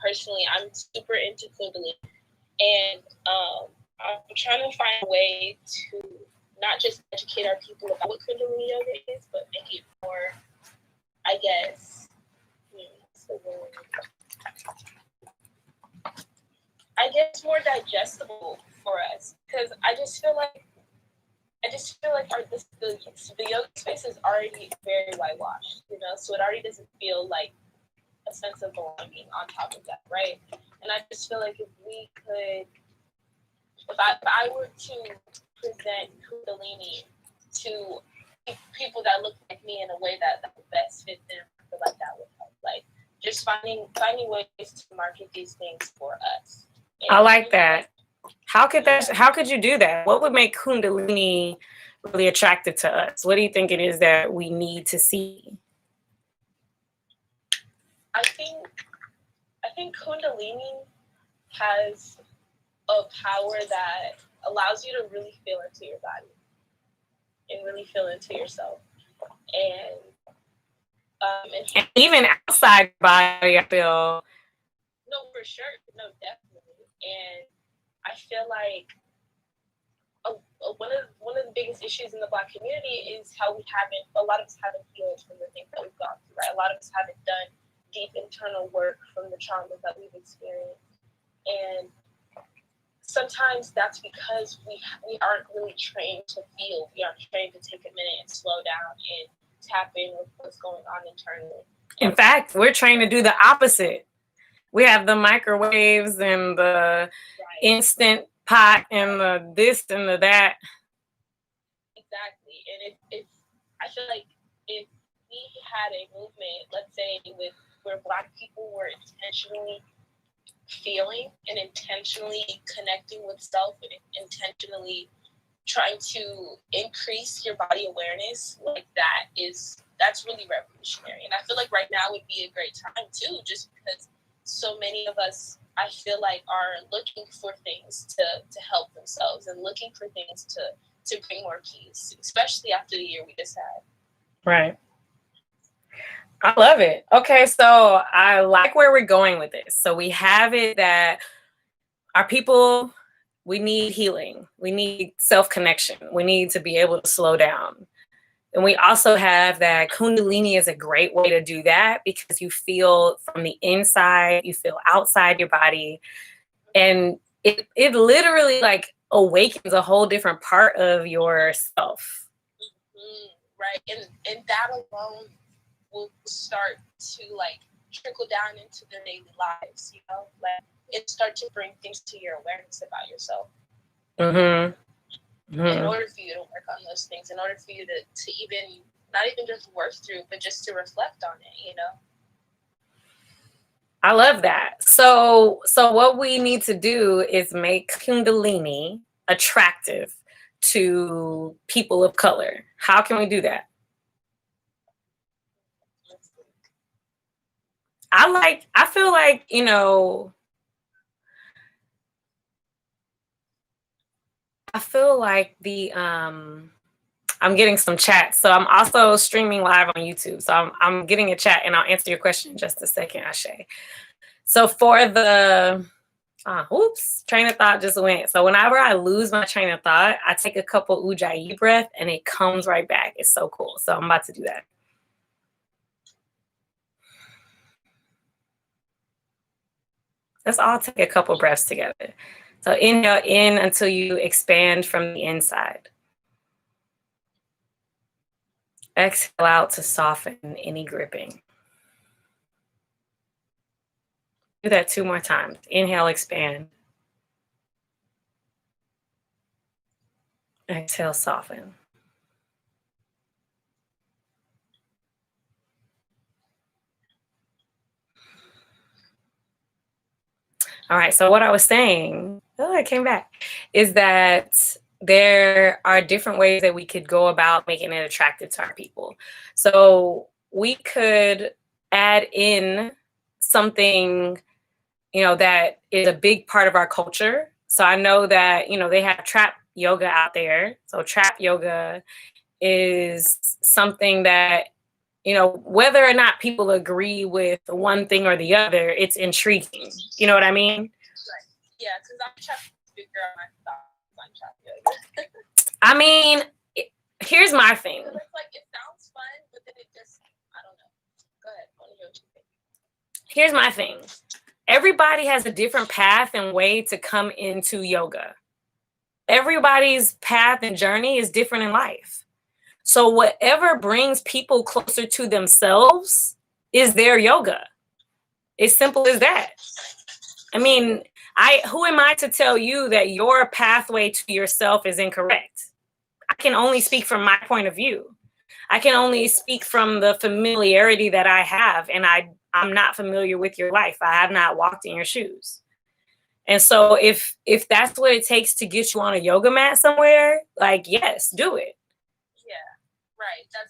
personally, I'm super into Kundalini, and I'm trying to find a way to not just educate our people about what Kundalini yoga is, but make it more, I guess, what's the word? I guess more digestible for us, because I just feel like the yoga space is already very whitewashed, so it already doesn't feel like a sense of belonging on top of that, right? And I just feel like if I were to present Kundalini to people that look like me in a way that would best fit them, I feel like that would help. Like, just finding ways to market these things for us. And I like that. How could you do that? What would make Kundalini really attractive to us? What do you think it is that we need to see? I think Kundalini has a power that allows you to really feel into your body and really feel into yourself. And even outside body, I feel. No, for sure. No, definitely. And I feel like one of the biggest issues in the Black community is how a lot of us haven't healed from the things that we've gone through, right? A lot of us haven't done deep internal work from the traumas that we've experienced. And sometimes that's because we aren't really trained to feel. We aren't trained to take a minute and slow down and tap in with what's going on internally. In fact, we're trained to do the opposite. We have the microwaves and the instant pot and the this and the that. Exactly. And I feel like if we had a movement, let's say, where Black people were intentionally feeling and intentionally connecting with self and intentionally trying to increase your body awareness, like that's really revolutionary. And I feel like right now would be a great time too, just because so many of us, I feel like, are looking for things to help themselves and looking for things to bring more peace, especially after the year we just had. Right. I love it. Okay, so I like where we're going with this. So we have it that our people, we need healing. We need self-connection. We need to be able to slow down. And we also have that Kundalini is a great way to do that because you feel from the inside, you feel outside your body. And it literally like awakens a whole different part of yourself. Right. And that alone will start to like trickle down into their daily lives, like it start to bring things to your awareness about yourself. Mm-hmm. In order for you to work on those things, in order for you to even, not even just work through, but just to reflect on it, I love that. So what we need to do is make Kundalini attractive to people of color. How can we do that? I feel like, I feel like I'm getting some chat. So I'm also streaming live on YouTube. So I'm getting a chat and I'll answer your question in just a second, Ashe. So for the, train of thought just went. So whenever I lose my train of thought, I take a couple Ujjayi breath and it comes right back. It's so cool. So I'm about to do that. Let's all take a couple breaths together. So inhale in until you expand from the inside. Exhale out to soften any gripping. Do that 2 more times. Inhale, expand. Exhale, soften. All right, so what I was saying, it came back, is that there are different ways that we could go about making it attractive to our people. So we could add in something, that is a big part of our culture. So I know that, they have trap yoga out there. So trap yoga is something that, You know, whether or not people agree with one thing or the other, it's intriguing. You know what I mean? Right. Yeah, because I'm trying to figure out my thoughts on chakra yoga. I mean, here's my thing. It's like, it sounds fun, but then it just, I don't know. Go ahead. I want to hear what you think. Here's my thing. Everybody has a different path and way to come into yoga. Everybody's path and journey is different in life. So whatever brings people closer to themselves is their yoga. It's simple as that. I mean, who am I to tell you that your pathway to yourself is incorrect? I can only speak from my point of view. I can only speak from the familiarity that I have, and I'm not familiar with your life. I have not walked in your shoes. And so if that's what it takes to get you on a yoga mat somewhere, like, yes, do it. Yeah, right. I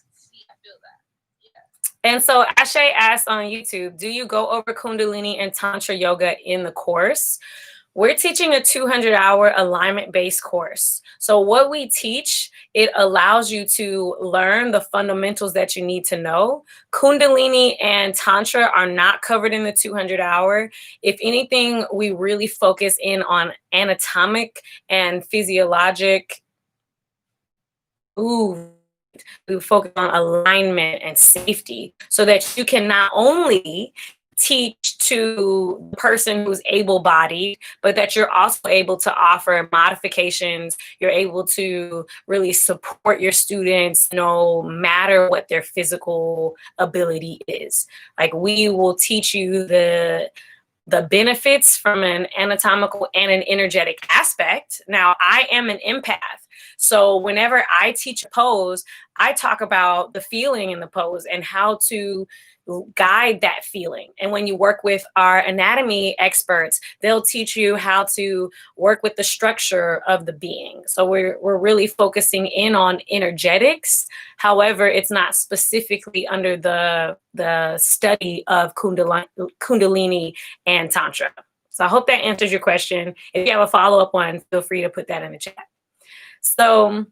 feel that. Yeah. And so Ashe asked on YouTube, do you go over Kundalini and Tantra yoga in the course? We're teaching a 200-hour alignment-based course. So what we teach, it allows you to learn the fundamentals that you need to know. Kundalini and Tantra are not covered in the 200-hour. If anything, we really focus in on anatomic and physiologic. We focus on alignment and safety so that you can not only teach to the person who's able-bodied, but that you're also able to offer modifications. You're able to really support your students no matter what their physical ability is. Like, we will teach you the benefits from an anatomical and an energetic aspect. Now, I am an empath. So whenever I teach a pose, I talk about the feeling in the pose and how to guide that feeling. And when you work with our anatomy experts, they'll teach you how to work with the structure of the being. So we're really focusing in on energetics. However, it's not specifically under the study of Kundalini and Tantra. So I hope that answers your question. If you have a follow-up one, feel free to put that in the chat. So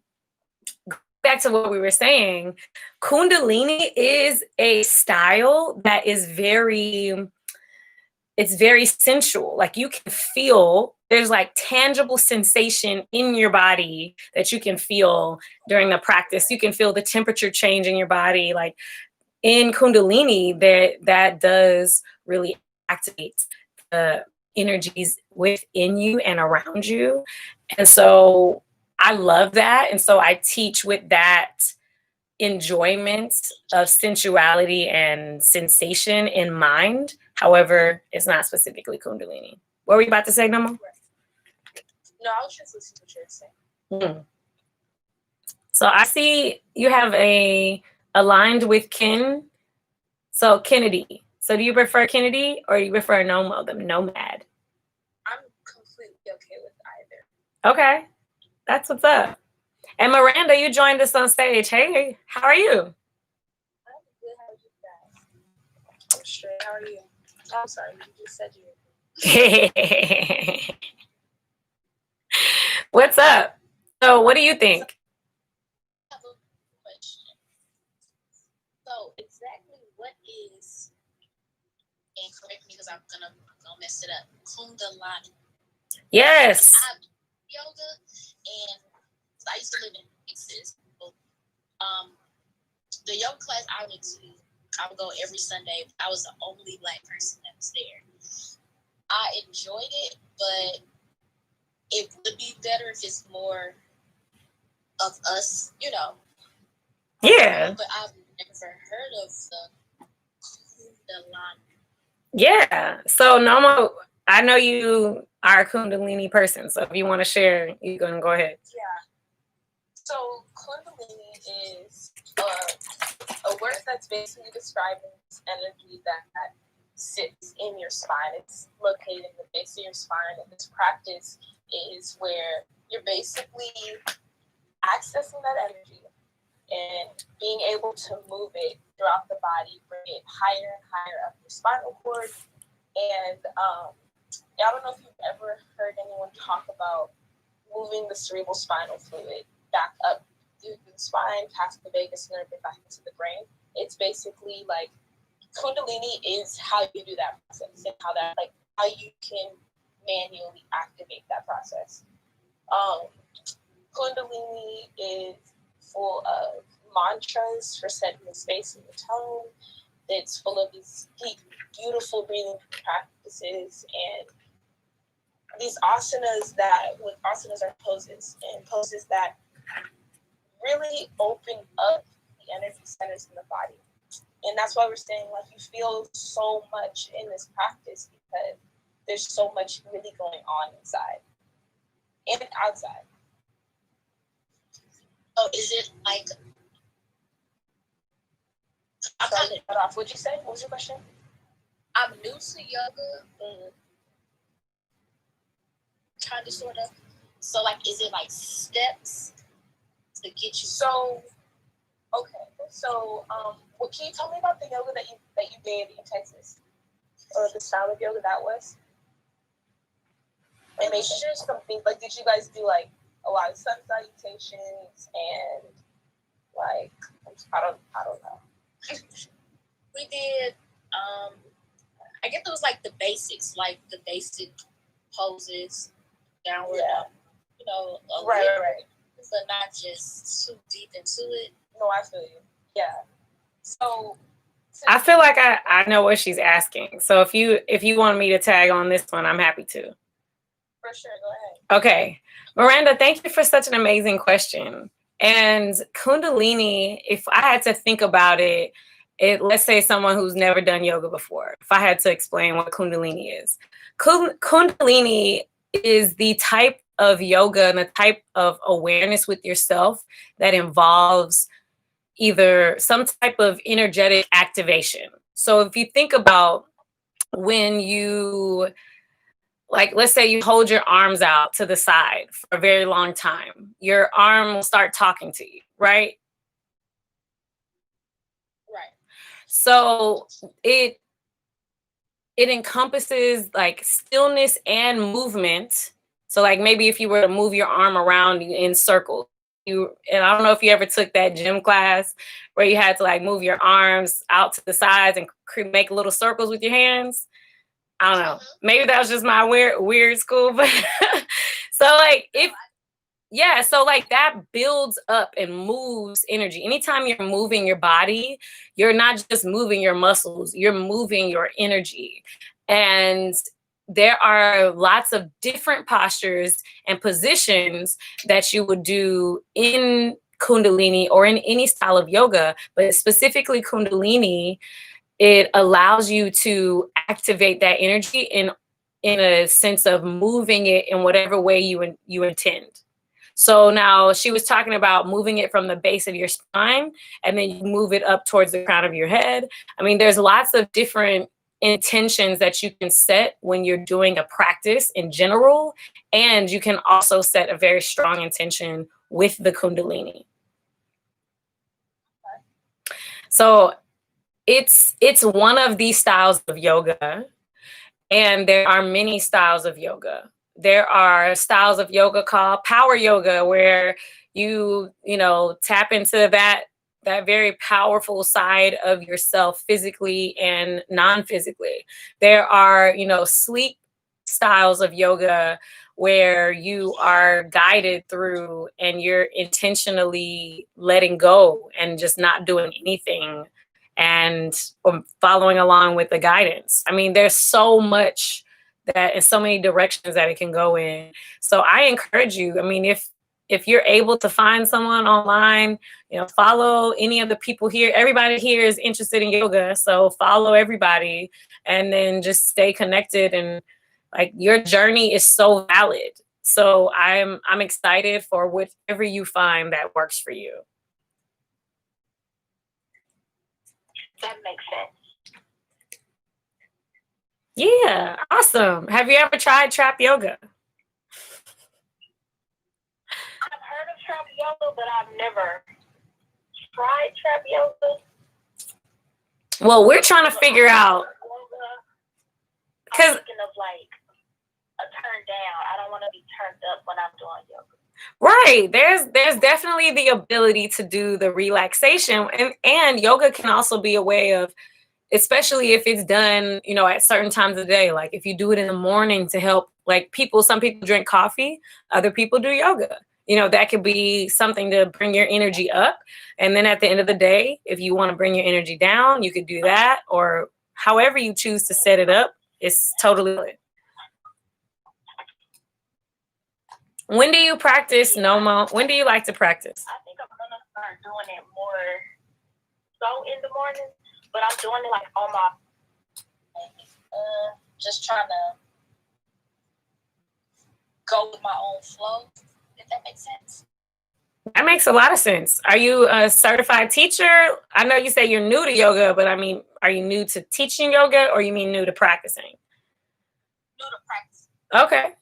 back to what we were saying, Kundalini is a style that is very sensual. Like, you can feel, there's like tangible sensation in your body that you can feel during the practice. You can feel the temperature change in your body. Like, in Kundalini, that does really activate the energies within you and around you. And so I love that. And so I teach with that enjoyment of sensuality and sensation in mind. However, it's not specifically Kundalini. What were you about to say, Noma? No, I was just listening to what you were saying. So I see you have aligned with Ken. So Kennedy. So do you prefer Kennedy or do you prefer Noma, the nomad? I'm completely okay with either. Okay. That's what's up. And Miranda, you joined us on stage. Hey, how are you? I'm good. How are you guys? I'm straight. How are you? I'm sorry. You just said you. What's up? So what do you think? I have a question. So exactly what is, and correct me because I'm gonna mess it up, Kundalini? Yes. I have yoga, and I used to live in Texas. The yoga class I went to, I would go every Sunday. I was the only Black person that was there. I enjoyed it, but it would be better if it's more of us, you know. Yeah. But I've never heard of the Kundalini. Yeah. So Noma, I know you are a Kundalini person. So if you want to share, you're going to go ahead. Yeah. So Kundalini is a word that's basically describing this energy that sits in your spine. It's located in the base of your spine, and this practice is where you're basically accessing that energy and being able to move it throughout the body, bring it higher and higher up your spinal cord. And I don't know if you've ever heard anyone talk about moving the cerebral spinal fluid back up through the spine, past the vagus nerve, and back into the brain. it's basically like Kundalini is how you do that process and how you can manually activate that process. Kundalini is full of mantras for setting the space and the tone. It's full of these deep, beautiful breathing practices and these asanas are poses that really open up the energy centers in the body. And that's why we're saying like you feel so much in this practice because there's so much really going on inside and outside. Oh, is it like I'm kind of cut off. What'd you say? What was your question? I'm new to yoga, kind of, sort of. So, like, is it like steps to get you? So, okay. So, well, can you tell me about the yoga that you did in Texas, or the style of yoga that was? And maybe just something like, did you guys do like a lot of sun salutations and like I don't know. We did. I guess it was like the basics, like the basic poses, downward, right. But not just too deep into it. No, I feel you. Yeah. So I feel like I know what she's asking. So if you want me to tag on this one, I'm happy to. For sure, go ahead. Okay. Miranda, thank you for such an amazing question. And Kundalini, if I had to think about it, let's say someone who's never done yoga before, if I had to explain what Kundalini is. Kundalini is the type of yoga and the type of awareness with yourself that involves either some type of energetic activation. So if you think about when you, like, let's say you hold your arms out to the side for a very long time, your arm will start talking to you, right? Right. So it encompasses like stillness and movement. So like maybe if you were to move your arm around in circles, and I don't know if you ever took that gym class where you had to like move your arms out to the sides and make little circles with your hands. I don't know. Maybe that was just my weird school, but so like so like that builds up and moves energy. Anytime you're moving your body, you're not just moving your muscles, you're moving your energy. And there are lots of different postures and positions that you would do in Kundalini or in any style of yoga, but specifically Kundalini, it allows you to activate that energy in a sense of moving it in whatever way you intend. So now she was talking about moving it from the base of your spine and then you move it up towards the crown of your head. I mean, there's lots of different intentions that you can set when you're doing a practice in general, and you can also set a very strong intention with the Kundalini. So it's one of these styles of yoga, and there are many styles of yoga. There are styles of yoga called power yoga, where you tap into that very powerful side of yourself physically and non-physically. There are, sleep styles of yoga where you are guided through and you're intentionally letting go and just not doing anything and following along with the guidance. I mean, there's so much that in so many directions that it can go in. So I encourage you, I mean, if you're able to find someone online, follow any of the people here. Everybody here is interested in yoga, so follow everybody and then just stay connected. And like, your journey is so valid. So I'm excited for whatever you find that works for you. That makes sense. Yeah, awesome. Have you ever tried trap yoga? I've heard of trap yoga, but I've never tried trap yoga. Well, we're trying to figure out. I'm thinking of like a turn down. I don't want to be turned up when I'm doing yoga. Right. There's definitely the ability to do the relaxation, and yoga can also be a way of, especially if it's done, at certain times of the day. Like if you do it in the morning to help, like some people drink coffee, other people do yoga. That could be something to bring your energy up. And then at the end of the day, if you want to bring your energy down, you could do that, or however you choose to set it up. It's totally good. When do you practice, Noma? When do you like to practice? I think I'm gonna start doing it more so in the morning, but I'm doing it like on my just trying to go with my own flow, if that makes sense. That makes a lot of sense. Are you a certified teacher? I know you say you're new to yoga, but I mean, are you new to teaching yoga, or you mean new to practicing? New to practice. Okay.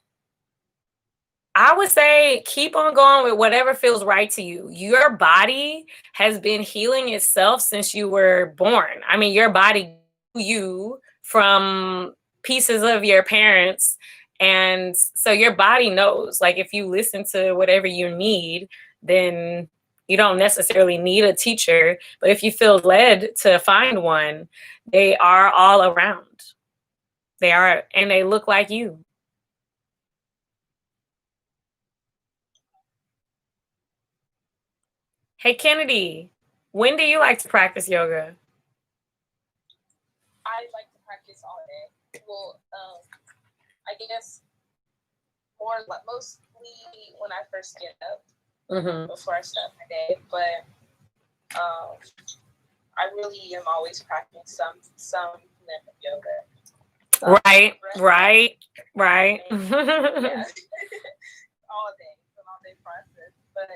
I would say keep on going with whatever feels right to you. Your body has been healing itself since you were born. I mean, your body grew you from pieces of your parents. And so your body knows, like, if you listen to whatever you need, then you don't necessarily need a teacher. But if you feel led to find one, they are all around. They are, and they look like you. Hey, Kennedy, when do you like to practice yoga? I like to practice all day. Well, I guess mostly when I first get up, before I start my day. But I really am always practicing some form of yoga. Right. Yeah. All day. It's an all-day process. But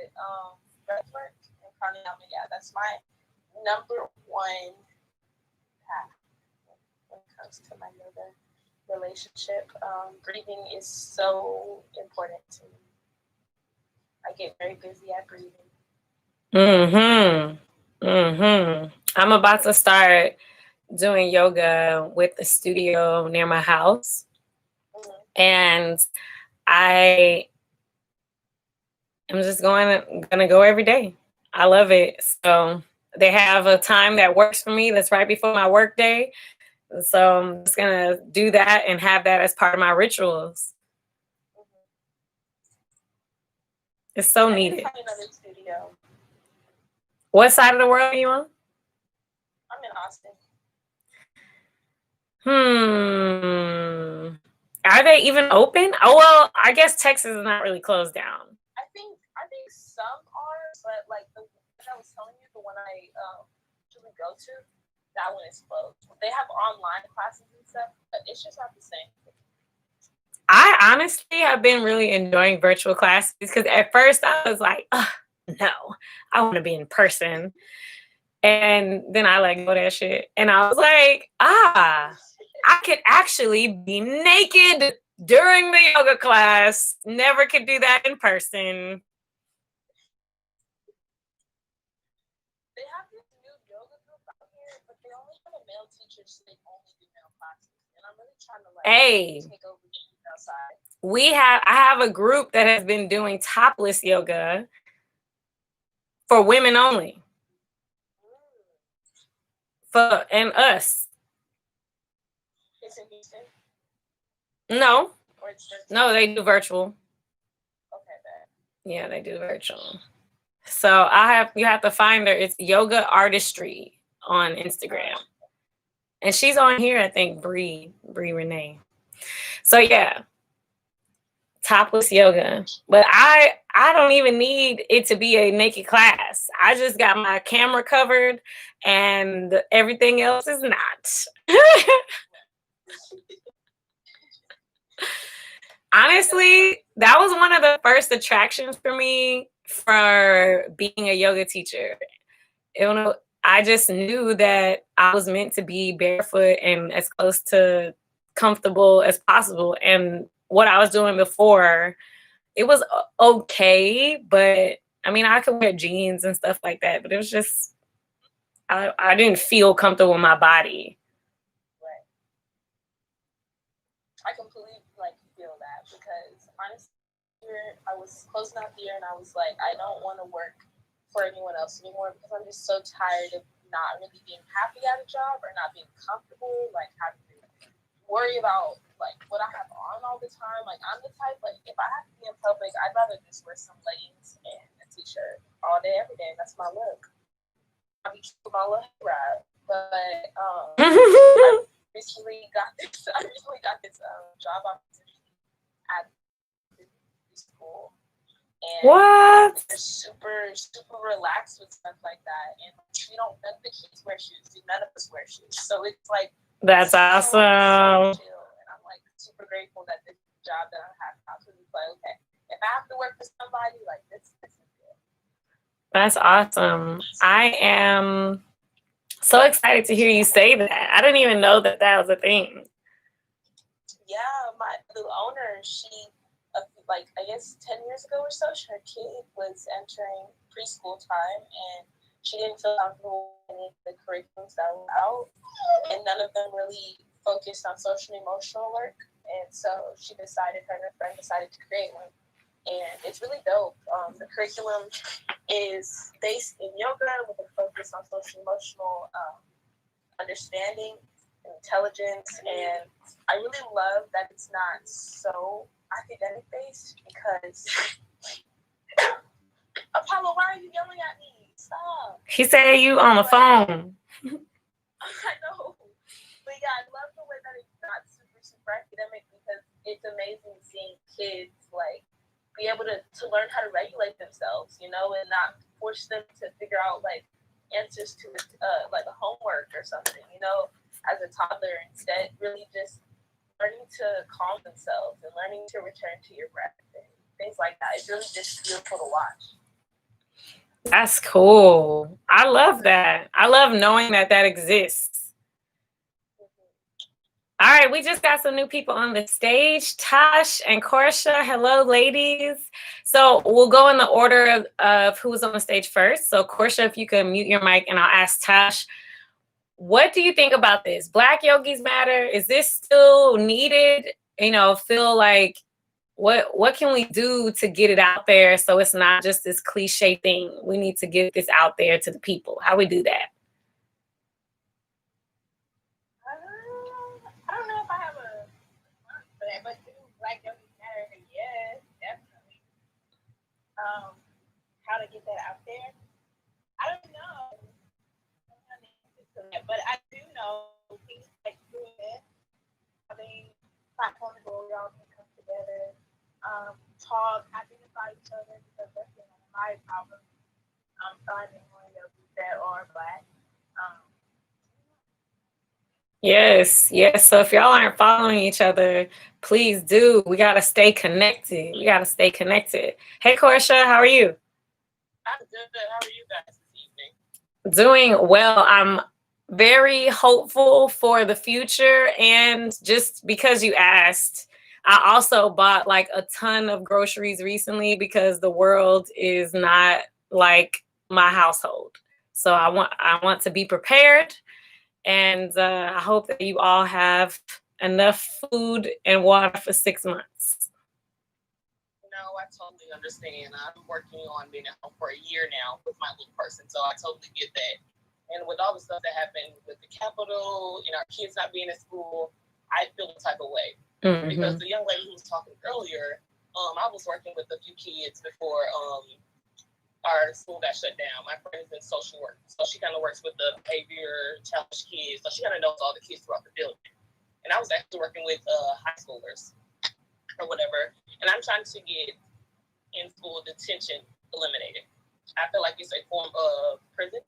breathwork and pranayama, that's my number one path when it comes to my yoga relationship. Breathing is so important to me. I get very busy at breathing. I'm about to start doing yoga with a studio near my house. And I am just gonna go every day. I love it. So they have a time that works for me that's right before my work day. So I'm just gonna do that and have that as part of my rituals. It's so needed. Another studio. What side of the world are you on? I'm in Austin. Are they even open? Oh, well, I guess Texas is not really closed down. I think some are, but like I was telling you, the one I usually go to, that one is closed. They have online classes and stuff, but it's just not the same. I honestly have been really enjoying virtual classes, because at first I was like, no, I want to be in person. And then I let go of that shit. And I was like, I could actually be naked during the yoga class. Never could do that in person. They have this new yoga group out here, but they only have a male teacher, so they only do male classes. And I'm really trying to take over the female side. I have a group that has been doing topless yoga for women only. And us. It's in Houston? No. No, they do virtual. Okay, bad. Yeah, they do virtual. So you have to find her. It's Yoga Artistry on Instagram. And she's on here, I think, Bree Renee. So yeah. Topless yoga. But I don't even need it to be a naked class. I just got my camera covered and everything else is not. Honestly, that was one of the first attractions for me for being a yoga teacher. I just knew that I was meant to be barefoot and as close to comfortable as possible. And what I was doing before, it was okay, but I mean, I could wear jeans and stuff like that, but it was just, I didn't feel comfortable in my body. Right. I completely feel that, because honestly, year, I was closing out the year, and I was like, I don't want to work for anyone else anymore because I'm just so tired of not really being happy at a job or not being comfortable, like having to worry about like what I have on all the time. Like I'm the type, like if I have to be in public, I'd rather just wear some leggings and a t-shirt all day, every day. That's my look. I'll be keeping my little hair wrap. But I recently got this job opportunity at the school. And What? they're super, super relaxed with stuff like that. And none of the kids wear shoes. None of us wear shoes. So it's like That's awesome. So chill. And I'm like super grateful that this job that I have now. So it's like, okay, if I have to work for somebody, like this is good. That's awesome. I am so excited to hear you say that. I didn't even know that that was a thing. Yeah, the owner, she, like, I guess 10 years ago or so, her kid was entering preschool time, and she didn't feel comfortable with any of the curriculums that were out, and none of them really focused on social and emotional work. And so her and her friend decided to create one. And it's really dope. The curriculum is based in yoga with a focus on social emotional understanding, intelligence, and I really love that it's not so academic based because Apollo, why are you yelling at me? Stop. He said you on the phone. I know. But yeah, I love the way that it's not super, super academic because it's amazing seeing kids like be able to learn how to regulate themselves, and not force them to figure out like answers to like a homework or something, as a toddler. Instead, really just learning to calm themselves and learning to return to your breath and things like that. It's really just beautiful to watch. That's cool. I love that. I love knowing that that exists. All right, we just got some new people on the stage. Tosh and Korsha, hello, ladies. So we'll go in the order of who's on the stage first. So Korsha, if you can mute your mic, and I'll ask Tosh, what do you think about this? Black yogis matter? Is this still needed? Feel like what can we do to get it out there so it's not just this cliche thing? We need to get this out there to the people. How we do that? I don't know if I have a response for that, but do Black yogis matter? Yes, definitely. How to get that out there? I don't know. But I do know things like doing it, having platforms where we all can come together, talk, identify each other, because that's one of my problems. Finding one yogis that are Black. Yes. So if y'all aren't following each other, please do. We got to stay connected. Hey, Korsha, how are you? I'm good. How are you guys this evening? Doing well. I'm very hopeful for the future. And just because you asked, I also bought like a ton of groceries recently because the world is not like my household. So I want to be prepared. And I hope that you all have enough food and water for 6 months. No, I totally understand. I'm working on being at home for a year now with my little person, so I totally get that. And with all the stuff that happened with the Capitol and our kids not being at school, I feel the type of way. Mm-hmm. Because the young lady who was talking earlier, I was working with a few kids before our school got shut down. My friend is in social work, so she kind of works with the behavior challenged kids. So she kind of knows all the kids throughout the building. And I was actually working with high schoolers or whatever. And I'm trying to get in-school detention eliminated. I feel like it's a form of prison.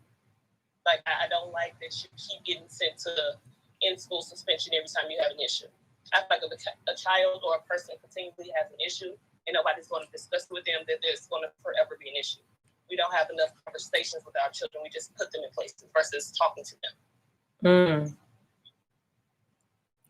Like, I don't like that you keep getting sent to in-school suspension every time you have an issue. I feel like if a child or a person continually has an issue and nobody's going to discuss it with them, that there's going to forever be an issue. We don't have enough conversations with our children. We just put them in places versus talking to them.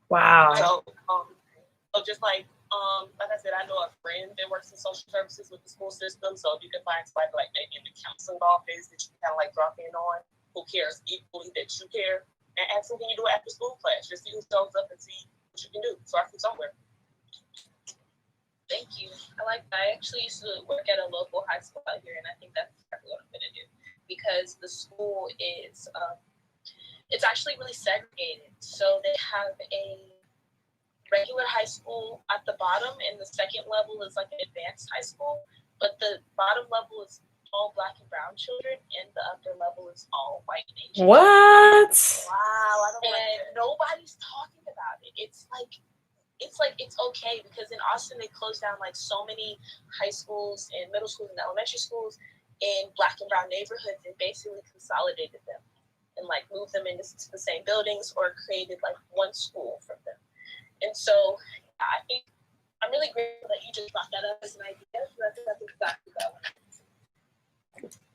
Wow. So just like I said, I know a friend that works in social services with the school system. So if you can find somebody like maybe in the counseling office that you can kind of like drop in on, who cares equally that you care, and ask them, can you do an after school class? Just see who shows up and see what you can do. Start from somewhere. Thank you. I like that. I actually used to work at a local high school out here, and I think that's exactly what I'm going to do, because the school is, it's actually really segregated. So they have a regular high school at the bottom, and the second level is like an advanced high school, but the bottom level is all Black and brown children, and the upper level is all white and Asian. What? Wow, I don't And nobody's talking about it. It's it's okay, because in Austin they closed down like so many high schools and middle schools and elementary schools in Black and brown neighborhoods, and basically consolidated them and like moved them into the same buildings or created like one school from them. And so I think I'm really grateful that you just brought that up as an idea. That's exactly that one.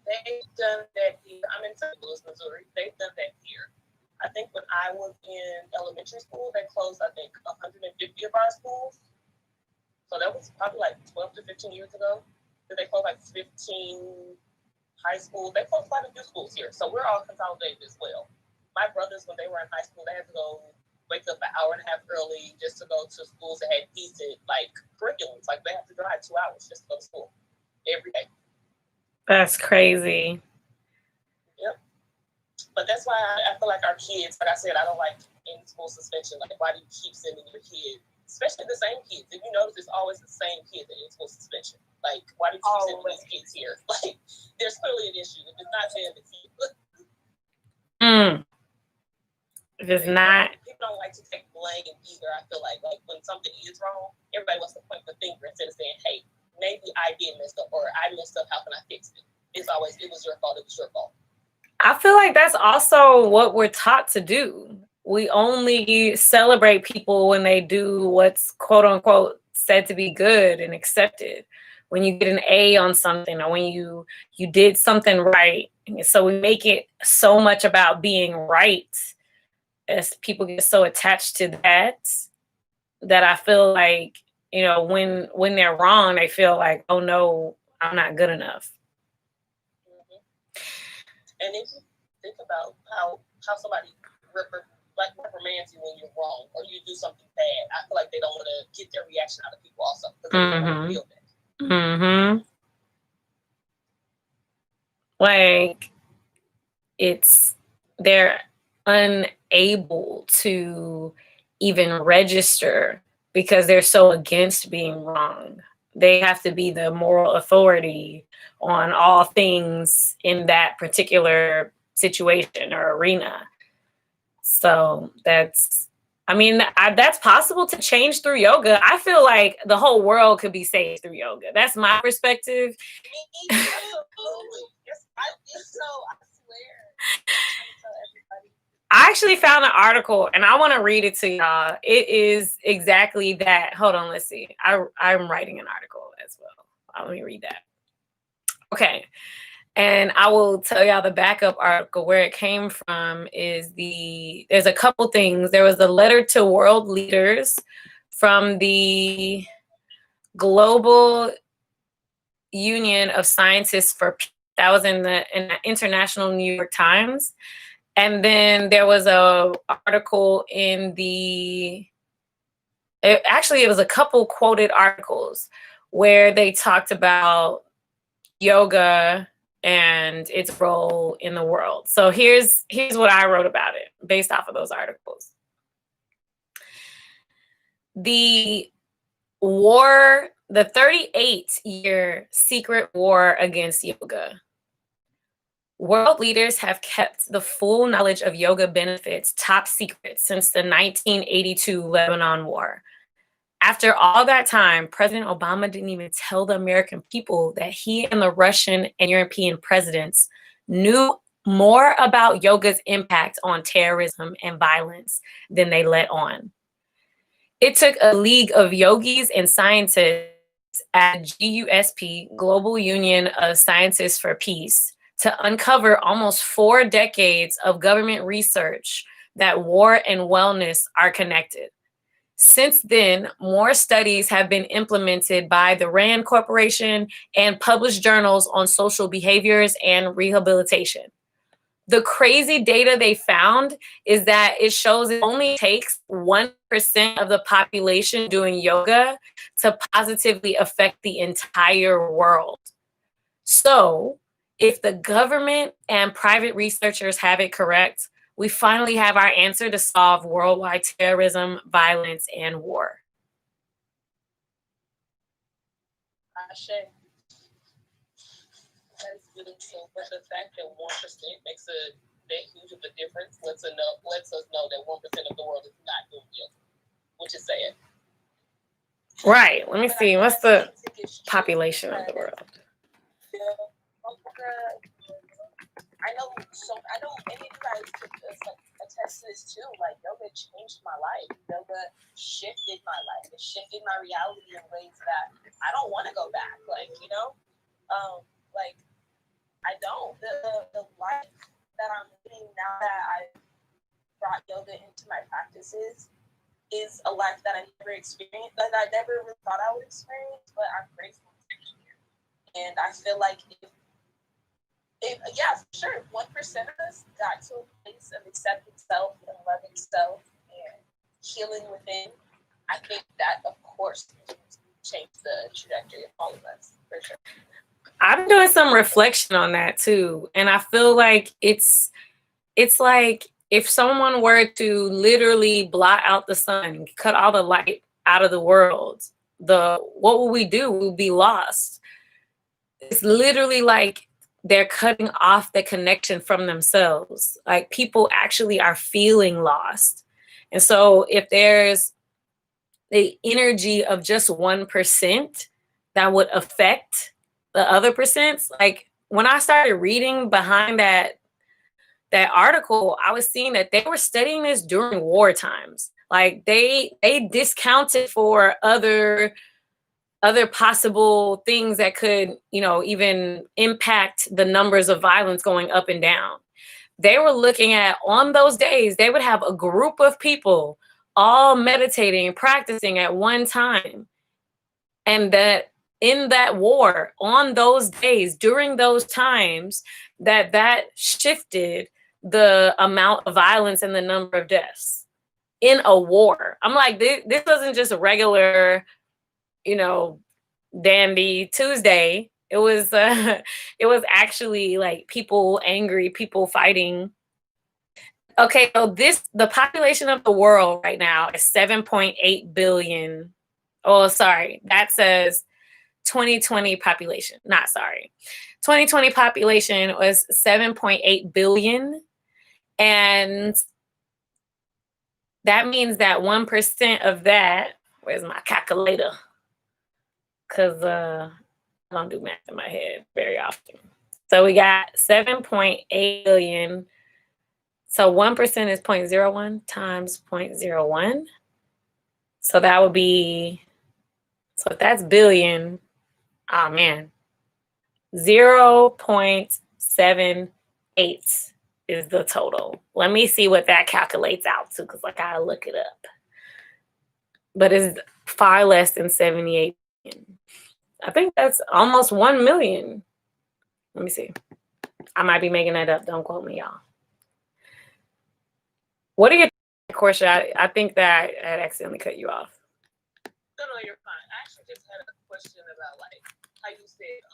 They've done that here. I'm in St. Louis, Missouri. They've done that here. I think when I was in elementary school, they closed, I think, 150 of our schools. So that was probably like 12 to 15 years ago. They closed like 15 high schools. They closed quite a few schools here. So we're all consolidated as well. My brothers, when they were in high school, they had to go wake up an hour and a half early just to go to schools that had decent like curriculums. Like they have to drive 2 hours just to go to school every day. That's crazy. Yep. But that's why I feel like our kids, like I said, I don't like in school suspension. Like, why do you keep sending your kids, especially the same kids? If you notice, it's always the same kids that in school suspension. Like, why do you keep sending these kids here? Like, there's clearly an issue. If it's not them, it's you. If it's not. People don't like to take blame either. I feel like when something is wrong, everybody wants to point the finger instead of saying, hey, maybe I did mess up, or I messed up, how can I fix it? It's always, it was your fault, it was your fault. I feel like that's also what we're taught to do. We only celebrate people when they do what's quote unquote said to be good and accepted. When you get an A on something, or when you did something right. So we make it so much about being right, as people get so attached to that I feel like, you know, when they're wrong, they feel like, oh no, I'm not good enough. Mm-hmm. And if you think about how somebody reprimands you when you're wrong, or you do something bad, I feel like they don't want to get their reaction out of people also, because they don't want to feel that. Mm-hmm. Like, they're unable to even register because they're so against being wrong. They have to be the moral authority on all things in that particular situation or arena. So that's possible to change through yoga. I feel like the whole world could be saved through yoga. That's my perspective. Me too. Yes, I think so. I swear. I actually found an article and I want to read it to y'all. It is exactly that. Hold on, let's see. I'm writing an article as well. Let me read that. Okay. And I will tell y'all the backup article. Where it came from is there's a couple things. There was a letter to world leaders from the Global Union of Scientists for Peace. That was in the International New York Times. And then there was a article in it was a couple quoted articles where they talked about yoga and its role in the world. So here's what I wrote about it based off of those articles. The 38-year secret war against yoga. World leaders have kept the full knowledge of yoga benefits top secret since the 1982 Lebanon War. After all that time, President Obama didn't even tell the American people that he and the Russian and European presidents knew more about yoga's impact on terrorism and violence than they let on. It took a league of yogis and scientists at GUSP, Global Union of Scientists for Peace, to uncover almost 4 decades of government research that war and wellness are connected. Since then, more studies have been implemented by the RAND Corporation and published journals on social behaviors and rehabilitation. The crazy data they found is that it shows it only takes 1 1% of the population doing yoga to positively affect the entire world. So if the government and private researchers have it correct, we finally have our answer to solve worldwide terrorism, violence, and war. That's really cool. But the fact that 1% makes that huge of a difference lets us know that 1% of the world is not doing yoga, which is sad. Right. Let me see. What's the population of the world? I know any of you guys could attest to this too. Like, yoga changed my life. Yoga shifted my life. It shifted my reality in ways that I don't want to go back. Like, you know, like I don't. The life that I'm living now that I brought yoga into my practices is a life that I never experienced, that I never really thought I would experience, but I'm grateful to be here. And I feel like if yeah, for sure, 1% of us got to a place of accepting self and loving self and healing within, I think that, of course, changed the trajectory of all of us, for sure. I'm doing some reflection on that too. And I feel like it's like if someone were to literally blot out the sun, cut all the light out of the world, what will we do? We'll be lost. It's literally like they're cutting off the connection from themselves. Like, people actually are feeling lost. And so if there's the energy of just 1% that would affect the other percents, like when I started reading behind that article, I was seeing that they were studying this during war times. Like they discounted for other possible things that could, you know, even impact the numbers of violence going up and down. They were looking at, on those days, they would have a group of people all meditating and practicing at one time. And that in that war, on those days, during those times, that shifted the amount of violence and the number of deaths in a war. I'm like, this wasn't just a regular, you know, dandy Tuesday. It was actually like people angry, people fighting. Okay, so the population of the world right now is 7.8 billion. Oh, sorry. That says 2020 population. Not sorry. 2020 population was 7.8 billion. And that means that 1% of that, where's my calculator? Because I don't do math in my head very often. So we got 7.8 billion. So 1% is 0.01 times 0.01. So that would be, so if that's billion, oh man, 0.78 is the total. Let me see what that calculates out to, because I gotta look it up. But it's far less than 78 million. I think that's almost 1 million. Let me see. I might be making that up. Don't quote me, y'all. What do you think, Portia? I think that I accidentally cut you off. No, you're fine. I actually just had a question about, like, how you said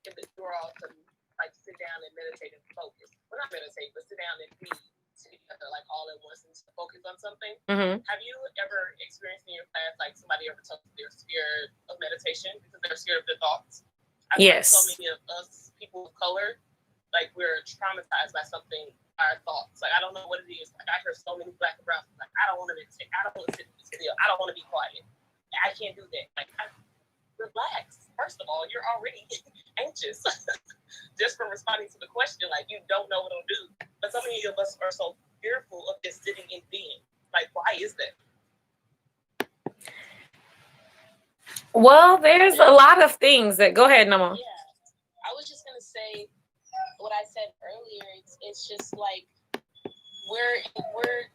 if you're all to like sit down and meditate and focus. Well, not meditate, but sit down and be together, like all at once, and focus on something. Mm-hmm. Have you ever experienced in your class, like somebody ever told you they're scared of meditation because they're scared of their thoughts? I feel like so many of us people of color, like, we're traumatized by something, our thoughts. Like, I don't know what it is. Like, I hear so many Black and brown people, like, I don't want to meditate. I don't want to sit still. I don't want to be quiet. I can't do that. Like, relax. First of all, you're already anxious just from responding to the question. Like, you don't know what it'll do. But so many of us are so fearful of just sitting and being. Like, why is that? Well, there's a lot of things that. Go ahead, Nama. Yeah, I was just gonna say what I said earlier. It's just like we're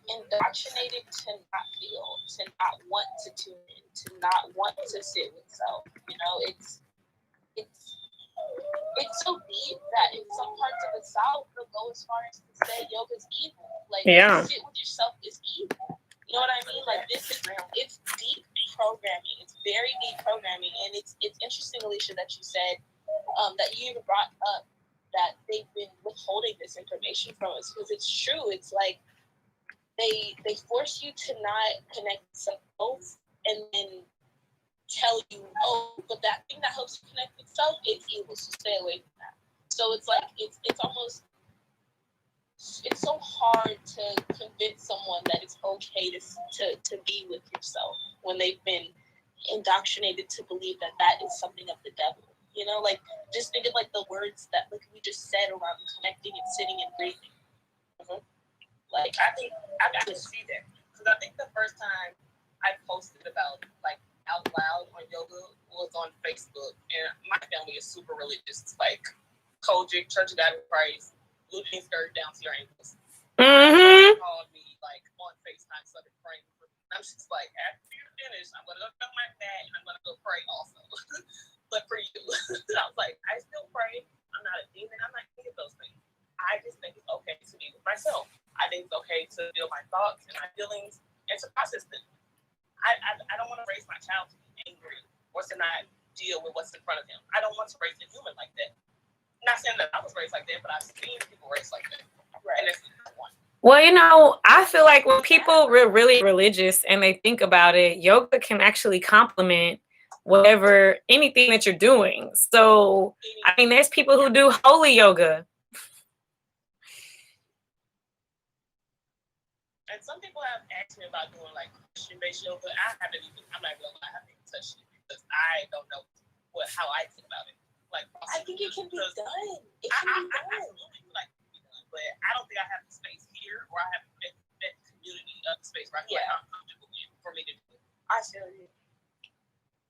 indoctrinated to not feel, to not want to tune in, to not want to sit with self. You know, it's so deep that in some parts of the South they'll go as far as to say yoga's evil. Like, yeah, sit with yourself is evil. You know what I mean? Like this is it's deep programming. It's very deep programming, and it's interesting, Alicia, that you said that you even brought up that they've been withholding this information from us because it's true. It's like they force you to not connect with self and then tell you, oh, but that thing that helps you connect with self, it's evil, so stay away from that. So it's like it's almost it's so hard to convince someone that it's okay to be with yourself when they've been indoctrinated to believe that that is something of the devil. You know, like just think of like the words that like we just said around connecting and sitting and breathing. Mm-hmm. Like I think I got to see that because I think the first time I posted about like out loud on yoga was on Facebook, and my family is super religious. It's like Kojic, Church of God in Christ, blue jean skirt down to your ankles. Mm-hmm. Called me like on FaceTime, started praying. I'm just like, after you're finished, I'm gonna go my mat and I'm gonna go pray also. But for you, I was like, I still pray. I'm not a demon. I'm not any of those things. I just think it's okay to be with myself. I think it's okay to feel my thoughts and my feelings and to process them. I don't want to raise my child to be angry or to not deal with what's in front of him. I don't want to raise a human like that. I'm not saying that I was raised like that, but I've seen people raised like that. Right. And that's one. Well, you know, I feel like when people are really religious and they think about it, yoga can actually complement whatever, anything that you're doing. So, I mean, there's people who do holy yoga. And some people have asked me about doing like Christian-based yoga. I'm not even gonna lie, I haven't even touched it because I don't know how I feel about it. Like, I think it can be done. It I can be done. absolutely feel like it can be done, but I don't think I have the space here or I have that community of space where I feel like I'm comfortable in for me to do it. I feel you.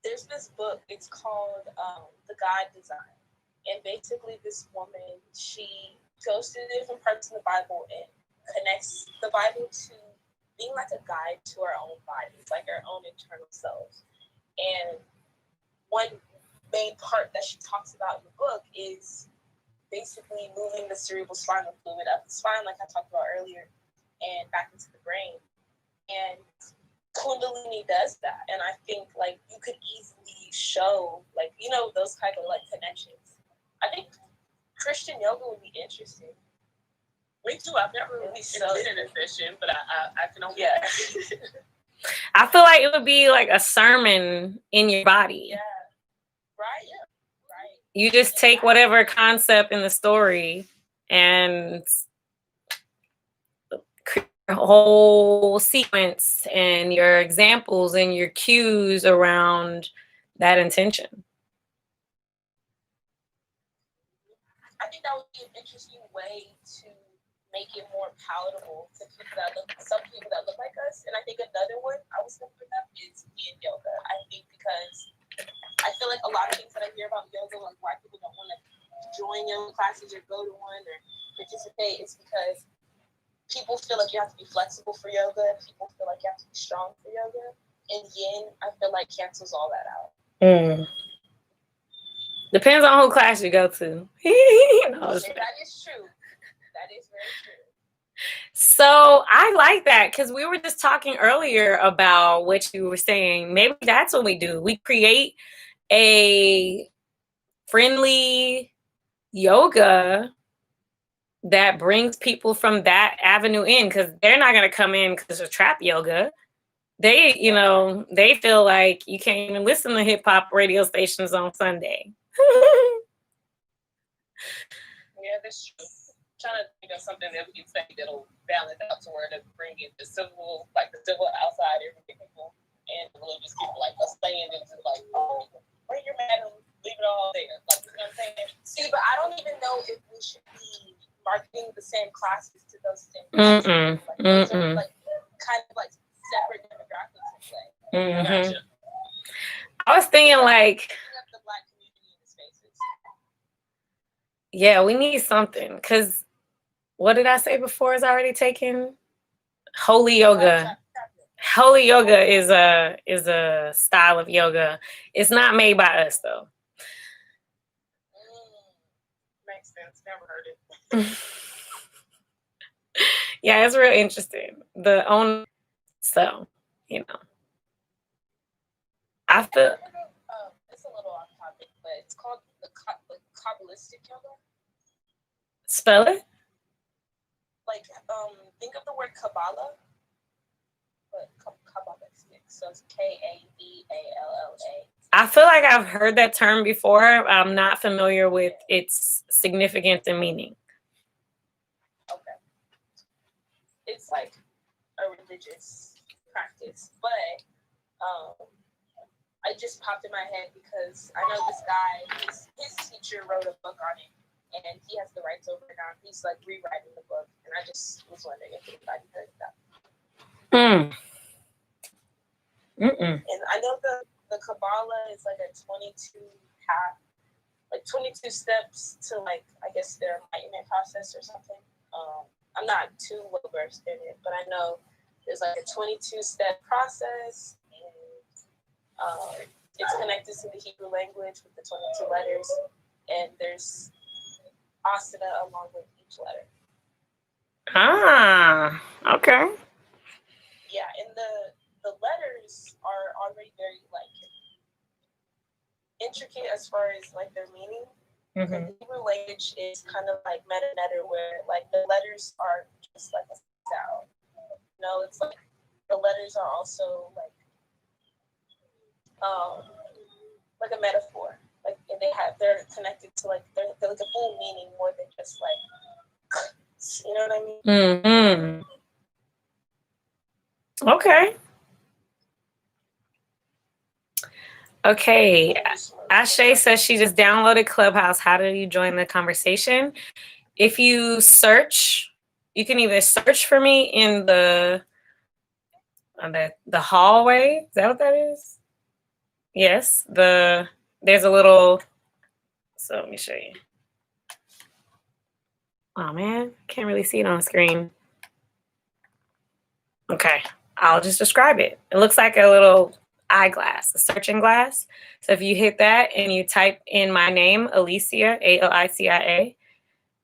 There's this book, it's called The God Design. And basically this woman, she goes through the different parts of the Bible and connects the Bible to being like a guide to our own bodies, like our own internal selves. And one main part that she talks about in the book is basically moving the cerebral spinal fluid up the spine, like I talked about earlier, and back into the brain. And Kundalini does that, and I think like you could easily show like those type of like connections. I think Christian yoga would be interesting. Me too. I've never really been in a session, but I can only I feel like it would be like a sermon in your body. Yeah. Right. Yeah. Right. You just take whatever concept in the story and create a whole sequence and your examples and your cues around that intention. I think that would be an interesting way to make it more palatable to some people that look like us. And I think another one I was going to bring up is yin yoga. I think because I feel like a lot of things that I hear about yoga, like why people don't want to join yoga classes or go to one or participate, is because people feel like you have to be flexible for yoga. People feel like you have to be strong for yoga. And yin, I feel like cancels all that out. Depends on who class you go to. That is true. That is very true. So I like that because we were just talking earlier about what you were saying. Maybe that's what we do. We create a friendly yoga that brings people from that avenue in, because they're not going to come in because of trap yoga. They feel like you can't even listen to hip hop radio stations on Sunday. Yeah, that's true. I'm trying to think of something that we can say that'll balance out to where to bring in the civil outside everyday people and the religious people, like us staying into like, oh, bring your mat and leave it all there. Like, you know what I'm saying? See, but I don't even know if we should be marketing the same classes to those same classes. Those are like kind of like separate demographics in a way. Gotcha. I was thinking like, the Black community in the spaces. Yeah, we need something, because what did I say before is already taken? Holy yoga. Holy yoga is a style of yoga. It's not made by us though. Makes sense. Never heard it. Yeah, it's real interesting. The only So, I feel. It's a little off topic, but it's called the Kabbalistic yoga. Spell it. Like, think of the word Kabbalah, but Kabbalistic. So it's Kabballa. I feel like I've heard that term before. I'm not familiar with its significance and meaning. Okay. It's like a religious practice, but I just popped in my head because I know this guy, his teacher wrote a book on it, and he has the rights over it now. He's like rewriting the book, and I just was wondering if anybody heard that. And I know the Kabbalah is like a 22 path, like 22 steps to like, I guess their enlightenment process or something. I'm not too well versed in it, but I know there's like a 22-step process, and it's connected to the Hebrew language with the 22 letters, and there's asana along with each letter. Ah, okay. Yeah, and the letters are already very like intricate as far as like their meaning. Mm-hmm. The Hebrew language is kind of like meta-letter, where like the letters are just like a sound. It's like the letters are also like a metaphor. Like they're connected to like they're like a full meaning more than just like, you know what I mean? Mm-hmm. Okay. Okay. Ashay says she just downloaded Clubhouse. How do you join the conversation? If you search, you can either search for me in the hallway. Is that what that is? Yes. There's a little. So let me show you. Oh man, can't really see it on the screen. Okay, I'll just describe it. It looks like a little eyeglass, a searching glass. So if you hit that and you type in my name, Alicia, Alicia,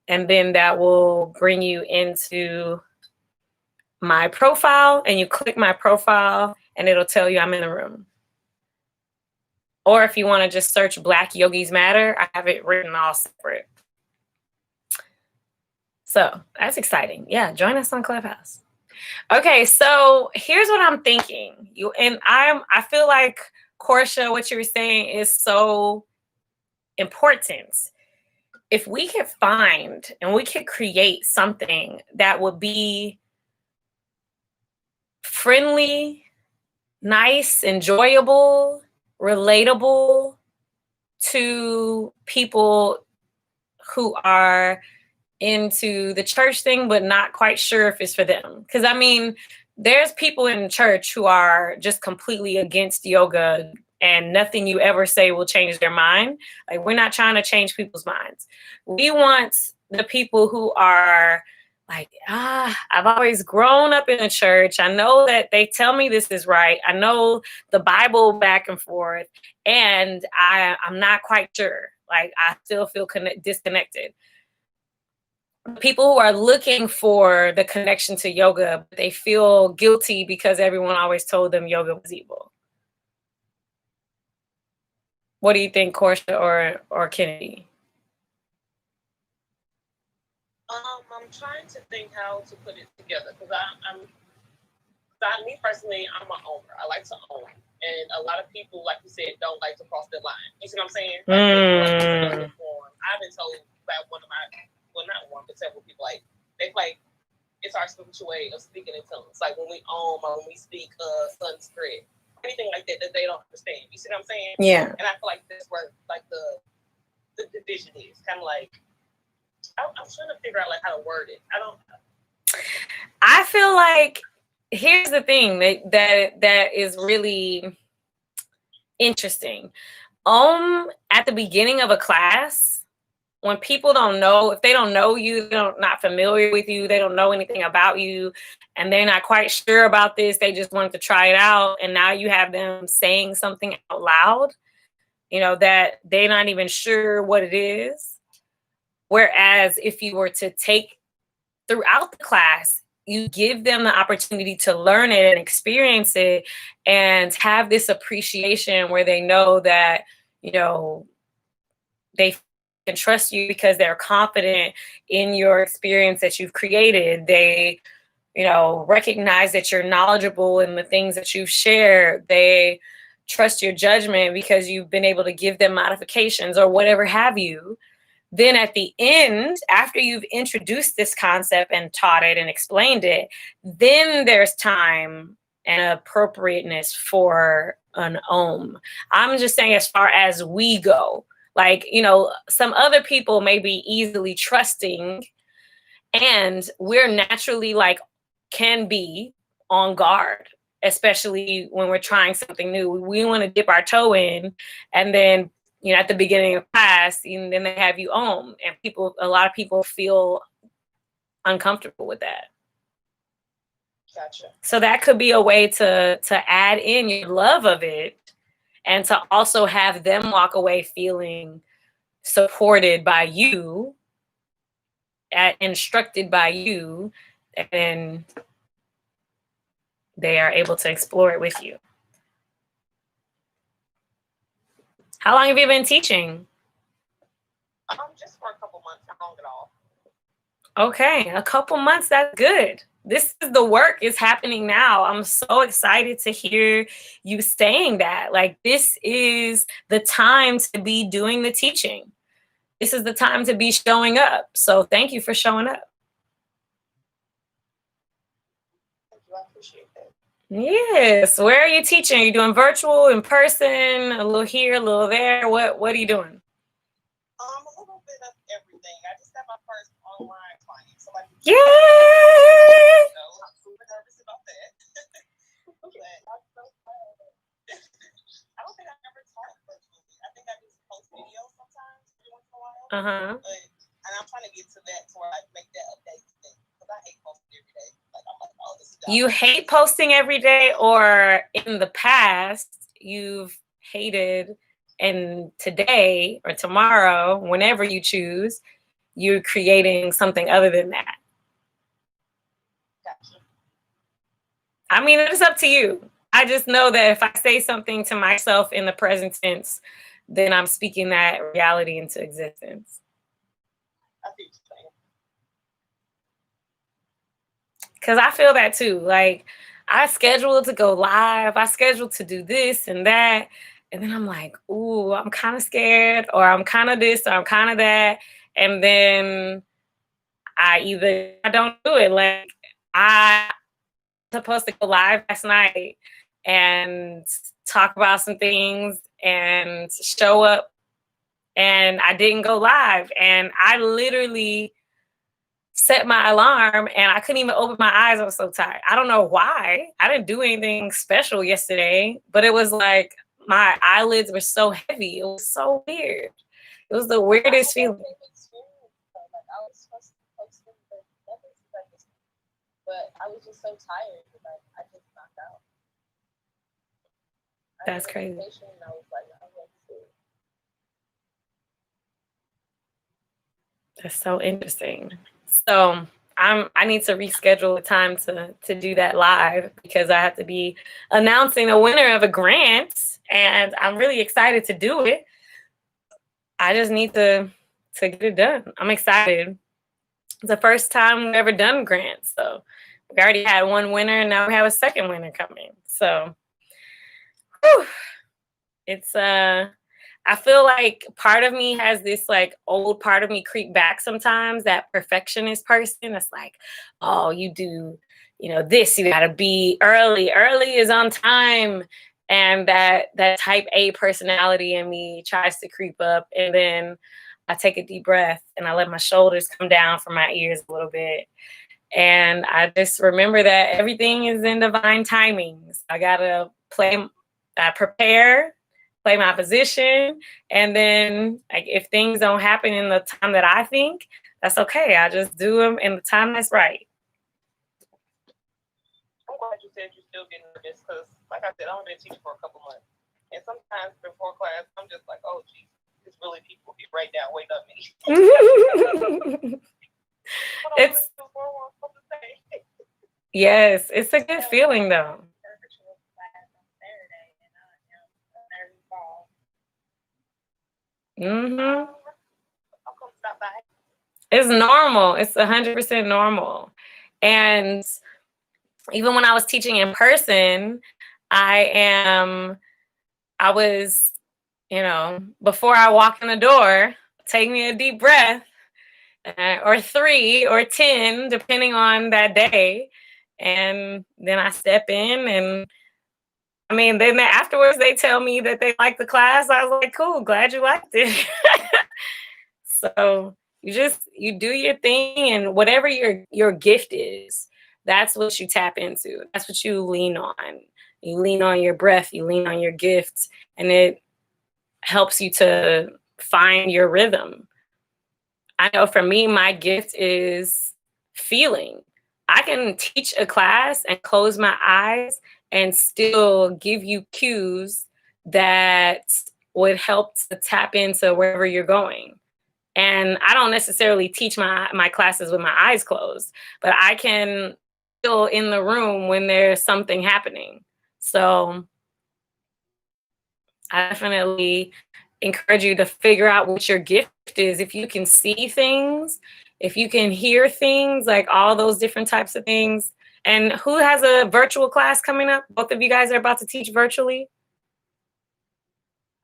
and then that will bring you into my profile, and you click my profile and it'll tell you I'm in the room. Or if you want to just search Black Yogis Matter, I have it written all separate. So that's exciting. Yeah, join us on Clubhouse. Okay, so here's what I'm thinking. I feel like, Portia, what you were saying is so important. If we could find and we could create something that would be friendly, nice, enjoyable, relatable to people who are into the church thing, but not quite sure if it's for them. Because I mean, there's people in church who are just completely against yoga, and nothing you ever say will change their mind. Like, we're not trying to change people's minds. We want the people who are like, I've always grown up in a church. I know that they tell me this is right. I know the Bible back and forth, and I'm not quite sure. Like, I still feel disconnected. People who are looking for the connection to yoga, but they feel guilty because everyone always told them yoga was evil. What do you think, Portia or Kennedy? I'm trying to think how to put it together, because me personally, I'm an owner. I like to own, and a lot of people, like you said, don't like to cross the line. You see what I'm saying? Like, I've been told by not one, but several people, like, they like, it's our spiritual way of speaking in tongues. Like when we or when we speak Sanskrit, anything like that they don't understand. You see what I'm saying? Yeah. And I feel like that's where like the division is. Kind of like, I'm trying to figure out like how to word it. I feel like, here's the thing that is really interesting. At the beginning of a class, when people don't know, if they don't know you, they're not familiar with you, they don't know anything about you, and they're not quite sure about this, they just wanted to try it out, and now you have them saying something out loud, that they're not even sure what it is. Whereas if you were to take throughout the class, you give them the opportunity to learn it and experience it and have this appreciation where they know that, you know, they can trust you because they're confident in your experience that you've created. They, you know, recognize that you're knowledgeable in the things that you've shared. They trust your judgment because you've been able to give them modifications or whatever have you. Then at the end, after you've introduced this concept and taught it and explained it, then there's time and appropriateness for an I'm just saying, as far as we go, like, you know, some other people may be easily trusting, and we're naturally like, can be on guard, especially when we're trying something new. We want to dip our toe in, and then, you know, at the beginning of class, and then they have you and a lot of people feel uncomfortable with that. Gotcha. So that could be a way to add in your love of it, and to also have them walk away feeling supported by you, instructed by you, and they are able to explore it with you. How long have you been teaching? Just for a couple months, not long at all. Okay, a couple months, that's good. This is the work is happening now. I'm so excited to hear you saying that. Like, this is the time to be doing the teaching. This is the time to be showing up. So thank you for showing up. Thank you, I appreciate that. Yes. Where are you teaching? Are you doing virtual, in person, a little here, a little there? What are you doing? A little bit of everything. I just got my first online client. So like, Yay! I'm super nervous about that. But I'm so glad. I don't think I've ever taught virtually. I think I just post videos sometimes every once in a while. And I'm trying to get to that to where I make that update thing. Because I hate posting every day. Like, I'm like, oh, this is You hate posting every day, or in the past you've hated, and today or tomorrow, whenever you choose, you're creating something other than that? Gotcha. I mean, it's up to you. I just know that if I say something to myself in the present tense, then I'm speaking that reality into existence. I see what you're saying. Because I feel that too. Like, I scheduled to go live, I scheduled to do this and that, and then I'm like, ooh, I'm kind of scared, or I'm kind of this, or I'm kind of that. And then I don't do it. Like, I was supposed to go live last night and talk about some things and show up, and I didn't go live. And I literally set my alarm and I couldn't even open my eyes. I was so tired. I don't know why. I didn't do anything special yesterday, but it was like my eyelids were so heavy. It was so weird. It was the weirdest feeling. Like, I was supposed to post them, but I was just so tired that I just knocked out. That's crazy. And I was like, I'm going to. That's so interesting. So I need to reschedule a time to do that live, because I have to be announcing a winner of a grant, and I'm really excited to do it. I just need to get it done. I'm excited. It's the first time we've ever done grants. So we already had one winner, and now we have a second winner coming. So whew, it's I feel like part of me has this like old part of me creep back sometimes, that perfectionist person that's like, oh, you do, you know, this, you gotta be early. Early is on time. And that type A personality in me tries to creep up. And then I take a deep breath and I let my shoulders come down from my ears a little bit. And I just remember that everything is in divine timing. So I gotta prepare, play my position, and then like, if things don't happen in the time that I think, that's okay. I just do them in the time that's right. I'm glad you said you're still getting nervous, because like I said, I've been teaching for a couple months, and sometimes before class, I'm just like, oh, geez, it's really people here right now waiting on me. Yes, it's a good feeling though. Virtual class on Saturday, and I am nervous ball. I'll come stop by. It's normal. It's 100% normal. And even when I was teaching in person, I was, before I walk in the door, take me a deep breath, or 3 or 10, depending on that day. And then I step in, and I mean, then afterwards they tell me that they like the class. I was like, cool, glad you liked it. So you do your thing, and whatever your gift is, that's what you tap into. That's what you lean on. You lean on your breath, you lean on your gift, and it helps you to find your rhythm. I know for me, my gift is feeling. I can teach a class and close my eyes and still give you cues that would help to tap into wherever you're going. And I don't necessarily teach my classes with my eyes closed, but I can feel in the room when there's something happening. So I definitely encourage you to figure out what your gift is. If you can see things, if you can hear things, like all those different types of things. And who has a virtual class coming up? Both of you guys are about to teach virtually?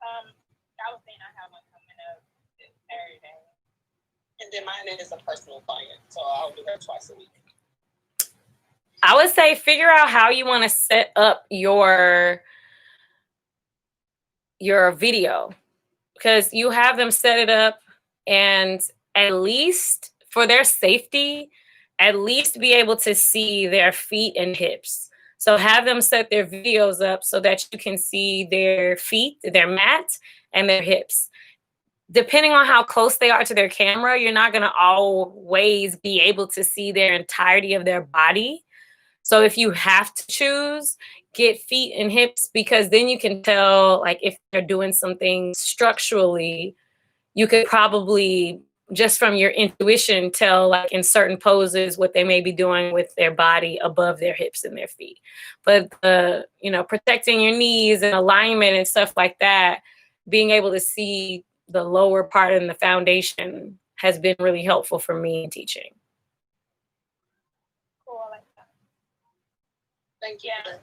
I was saying I have one coming up this Saturday. And then mine is a personal client, so I'll do her twice a week. I would say figure out how you want to set up your video, because you have them set it up, and at least for their safety, at least be able to see their feet and hips. So have them set their videos up so that you can see their feet, their mat, and their hips. Depending on how close they are to their camera, you're not going to always be able to see their entirety of their body. So if you have to choose, get feet and hips, because then you can tell, like, if they're doing something structurally, you could probably, just from your intuition, tell, like, in certain poses what they may be doing with their body above their hips and their feet. But protecting your knees and alignment and stuff like that, being able to see the lower part and the foundation has been really helpful for me in teaching. Cool, I like that. Thank you. Yeah.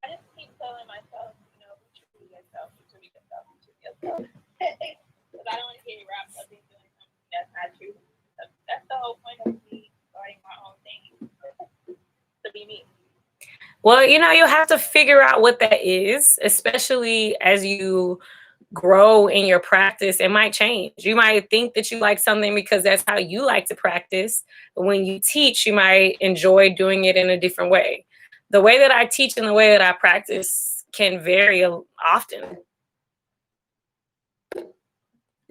I just keep telling myself, be true to yourself, be true to yourself, be true to yourself. Because I don't want to get wrapped up in doing something that's not true. That's the whole point of me starting my own thing, to be me. Well, you'll have to figure out what that is, especially as you grow in your practice. It might change. You might think that you like something because that's how you like to practice. But when you teach, you might enjoy doing it in a different way. The way that I teach and the way that I practice can vary often.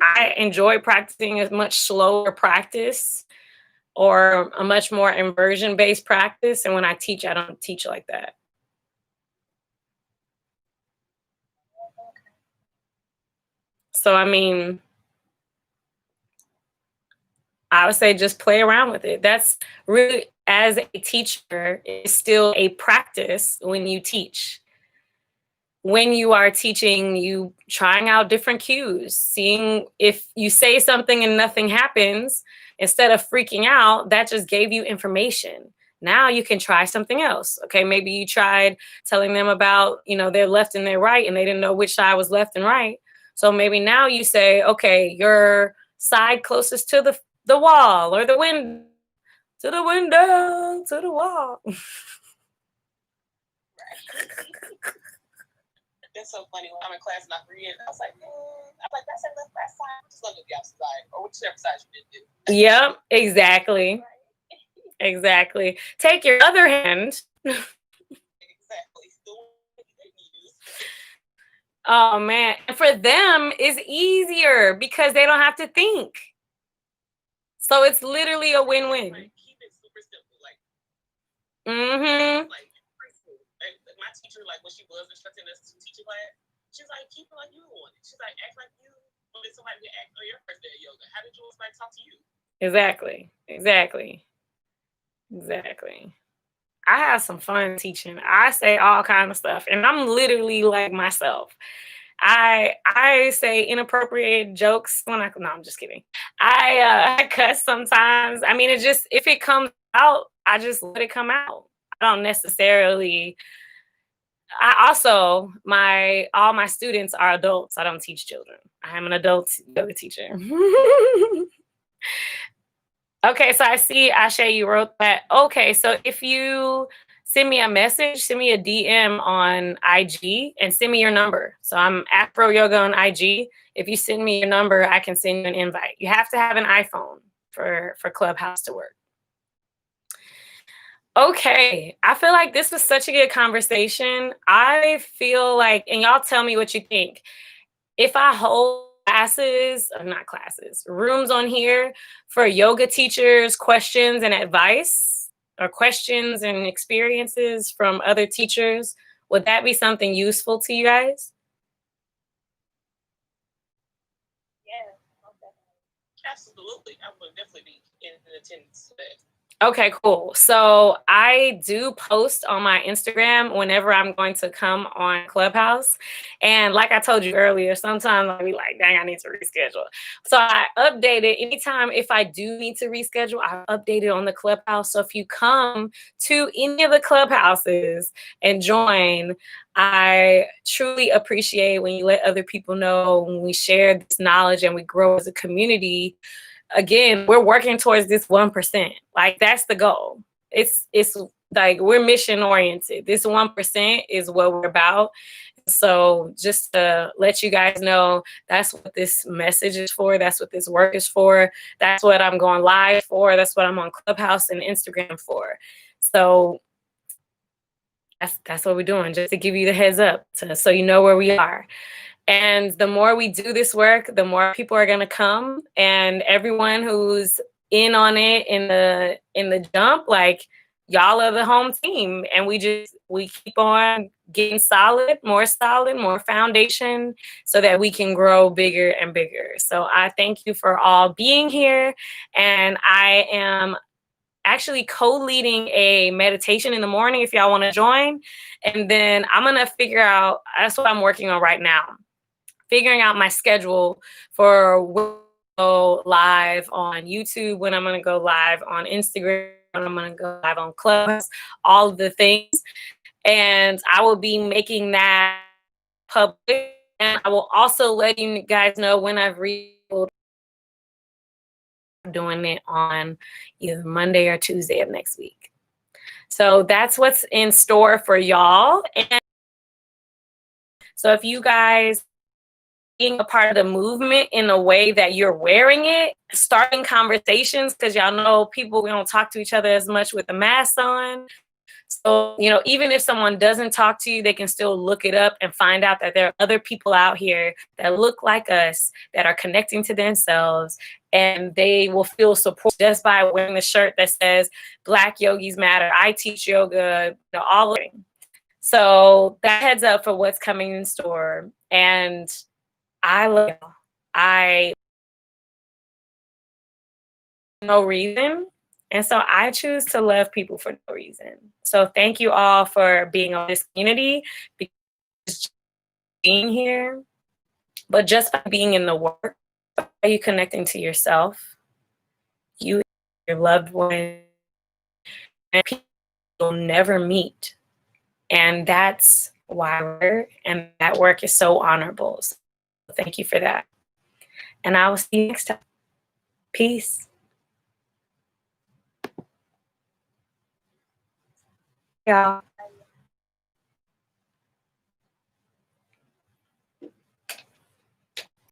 I enjoy practicing a much slower practice or a much more inversion-based practice. And when I teach, I don't teach like that. So, I mean, I would say just play around with it. That's really, as a teacher, it's still a practice when you teach. When you are teaching, you trying out different cues, seeing if you say something and nothing happens, instead of freaking out, that just gave you information. Now you can try something else. Okay, maybe you tried telling them about, their left and their right, and they didn't know which side was left and right. So maybe now you say, okay, your side closest to the wall, or the window, to the window, to the wall. It's so funny when I'm in class and I forget. I was like, that's a left side. Just look at the opposite side, or whichever side you did do. Yep, exactly. Exactly. Take your other hand. Exactly. Oh man, and for them it's easier because they don't have to think. So it's literally a win-win. Keep it super simple, like. Mm-hmm. Like my teacher, like when she was instructing us to teach a class, she's like, keep it like you want it. She's like, act like you wanted somebody to act on your first day of yoga. How did you like talk to you? Exactly. Exactly. I have some fun teaching. I say all kind of stuff, and I'm literally like myself. I say inappropriate jokes when I no, I'm just kidding. I cuss sometimes. I mean, it just if it comes out, I just let it come out. I don't necessarily. I also all my students are adults. I don't teach children. I am an adult yoga teacher. Okay, so I see Ashe, you wrote that. Okay, so if you send me a message, send me a DM on IG and send me your number. So I'm at Pro Yoga on IG. If you send me your number, I can send you an invite. You have to have an iPhone for Clubhouse to work. Okay, I feel like this was such a good conversation. I feel like, and y'all tell me what you think. If I hold classes, or not classes, rooms on here for yoga teachers, questions and advice, or questions and experiences from other teachers, would that be something useful to you guys? Yeah, most definitely. Absolutely. I would definitely be in attendance to that. Okay, cool. So I do post on my Instagram whenever I'm going to come on Clubhouse. And like I told you earlier, sometimes I'll be like, dang, I need to reschedule. So I update it anytime if I do need to reschedule, I update it on the Clubhouse. So if you come to any of the Clubhouses and join, I truly appreciate when you let other people know, when we share this knowledge and we grow as a community. Again, we're working towards this 1%. Like that's the goal. It's like we're mission oriented. This 1% is what we're about. So just to let you guys know, that's what this message is for. That's what this work is for. That's what I'm going live for. That's what I'm on Clubhouse and Instagram for. So that's what we're doing, just to give you the heads up so you know where we are. And the more we do this work, the more people are going to come, and everyone who's in on it in the jump, like y'all are the home team, and we keep on getting more foundation so that we can grow bigger and bigger. So I thank you for all being here, and I am actually co-leading a meditation in the morning if y'all want to join. And then I'm going to figure out, that's what I'm working on right now, figuring out my schedule for when I'm go live on YouTube, when I'm going to go live on Instagram, when I'm going to go live on Clubhouse, all of the things. And I will be making that public. And I will also let you guys know when I've doing it on either Monday or Tuesday of next week. So that's what's in store for y'all. And so if you guys being a part of the movement in a way that you're wearing it, starting conversations, because y'all know people, we don't talk to each other as much with the mask on. So, even if someone doesn't talk to you, they can still look it up and find out that there are other people out here that look like us, that are connecting to themselves, and they will feel support just by wearing the shirt that says Black Yogis Matter, I teach yoga, all of it. So that heads up for what's coming in store. And I no reason. And so I choose to love people for no reason. So thank you all for being on this community, being here, but just by being in the work, are you connecting to yourself, you, your loved one, and people you'll never meet. And that's why that work is so honorable. So thank you for that. And I will see you next time. Peace. Y'all.